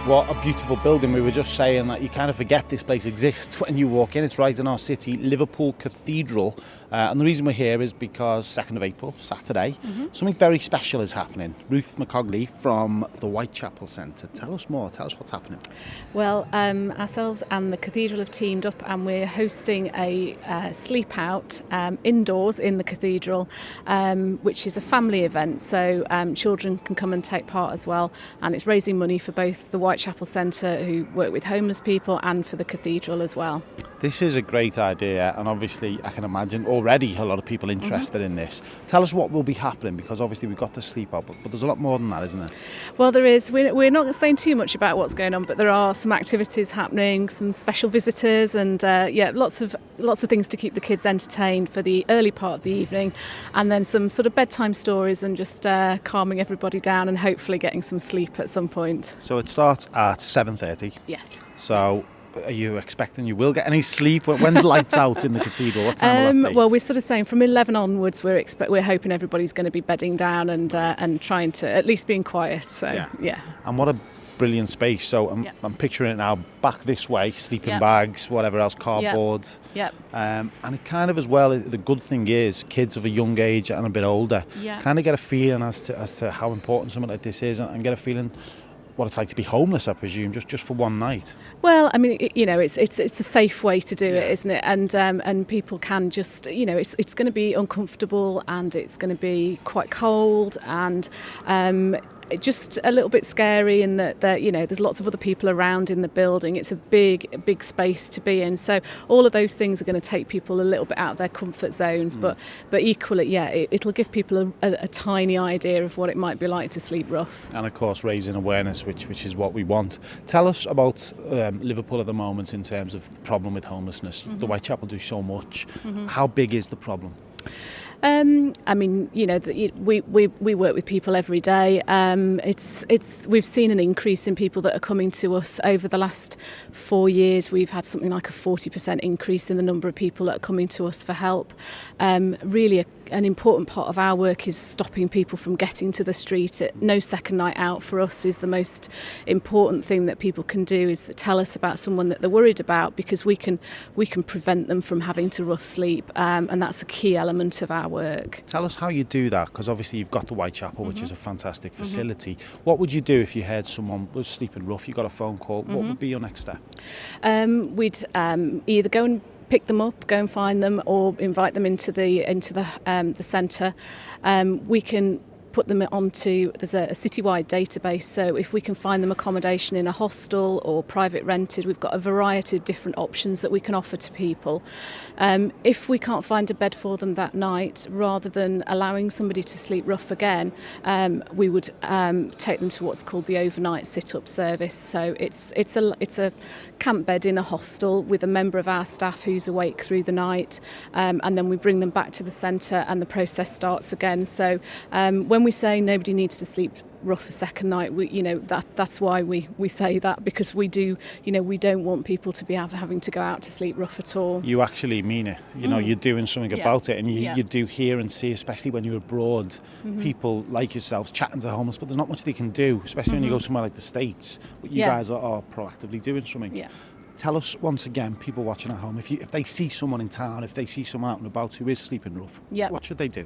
What a beautiful building. We were just saying that you kind of forget this place exists when you walk in. It's right in our city, Liverpool Cathedral. And the reason we're here is because 2nd of April, Saturday, something very special is happening. Ruth McCogley from the Whitechapel Centre. Tell us more. Tell us what's happening. Well, ourselves and the Cathedral have teamed up and we're hosting a sleep out indoors in the Cathedral, which is a family event. So children can come and take part as well. And it's raising money for both the Whitechapel Centre, who work with homeless people, and for the Cathedral as well. This is a great idea, and obviously I can imagine already a lot of people interested in this. Tell us what will be happening, because obviously we've got the sleep out, but there's a lot more than that, isn't there? Well, there is. We're not saying too much about what's going on, but there are some activities happening, some special visitors, and lots of things to keep the kids entertained for the early part of the evening, and then some sort of bedtime stories and just calming everybody down and hopefully getting some sleep at some point. So it starts at 7:30. Yes. So are you expecting you will get any sleep? When's lights out in the cathedral? What time will that be? Well, we're sort of saying from 11 onwards, we're hoping everybody's going to be bedding down and trying to at least being quiet. So yeah. And what a brilliant space. So I'm picturing it now. Back this way, sleeping bags, whatever else, cardboard. Yep. And it kind of as well. The good thing is, kids of a young age and a bit older kind of get a feeling as to how important something like this is, and get a feeling what it's like to be homeless, I presume, just for one night. Well, I mean, it's a safe way to do it, isn't it? And people can just, it's going to be uncomfortable and it's going to be quite cold and just a little bit scary in that there's lots of other people around in the building. It's a big space to be in. So all of those things are going to take people a little bit out of their comfort zones. But equally, it'll give people a tiny idea of what it might be like to sleep rough. And of course, raising awareness, which is what we want. Tell us about Liverpool at the moment in terms of the problem with homelessness. The Whitechapel do so much. How big is the problem? I mean, we work with people every day. We've seen an increase in people that are coming to us over the last 4 years. We've had something like a 40% increase in the number of people that are coming to us for help. Really, an important part of our work is stopping people from getting to the street. No second night out for us is the most important thing that people can do, is tell us about someone that they're worried about, because we can prevent them from having to rough sleep, and that's a key element of our work. Tell us how you do that, because obviously you've got the Whitechapel, which is a fantastic facility. What would you do if you heard someone was sleeping rough, you got a phone call? What would be your next step? We'd either go and pick them up, go and find them, or invite them into the centre. We can put them onto, there's a citywide database, so if we can find them accommodation in a hostel or private rented, we've got a variety of different options that we can offer to people. If we can't find a bed for them that night, rather than allowing somebody to sleep rough again, we would take them to what's called the overnight sit-up service. So it's a camp bed in a hostel with a member of our staff who's awake through the night, and then we bring them back to the centre and the process starts again. So when we say nobody needs to sleep rough a second night, that's why we say that, because we do, we don't want people to be having to go out to sleep rough at all. You actually mean it. You're doing something about it, and you do hear and see, especially when you're abroad, people like yourselves chatting to homeless, but there's not much they can do, especially when you go somewhere like the States. But you guys are proactively doing something. Yeah. Tell us once again, people watching at home, if they see someone in town, if they see someone out and about who is sleeping rough, what should they do?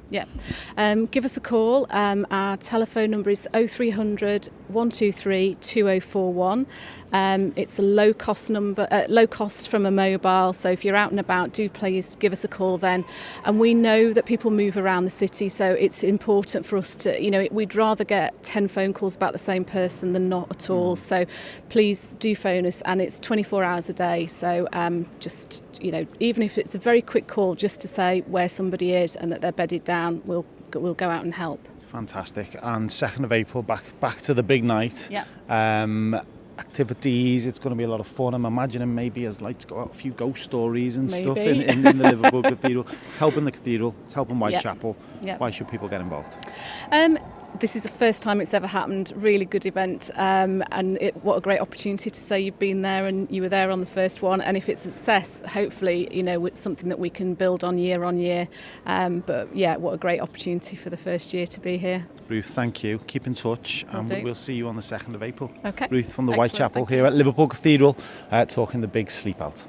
Give us a call. Our telephone number is 0300 123 2041. It's a low cost from a mobile, so if you're out and about, do please give us a call then. And we know that people move around the city, so it's important for us to, we'd rather get 10 phone calls about the same person than not at all. So please do phone us, and it's 24 hours a day, so just even if it's a very quick call, just to say where somebody is and that they're bedded down, we'll go out and help. Fantastic. And 2nd of April, back to the big night. Activities, it's going to be a lot of fun. I'm imagining maybe as lights go out, a few ghost stories and stuff in the Liverpool Cathedral. It's helping the Cathedral, it's helping Whitechapel. Why should people get involved? this is the first time it's ever happened. Really good event, and what a great opportunity to say you've been there and you were there on the first one. And if it's a success, hopefully, it's something that we can build on year. But yeah, what a great opportunity for the first year to be here. Ruth, thank you. Keep in touch, and we'll see you on the 2nd of April. Okay. Ruth from the Excellent. Whitechapel here at Liverpool Cathedral, talking the big sleep out.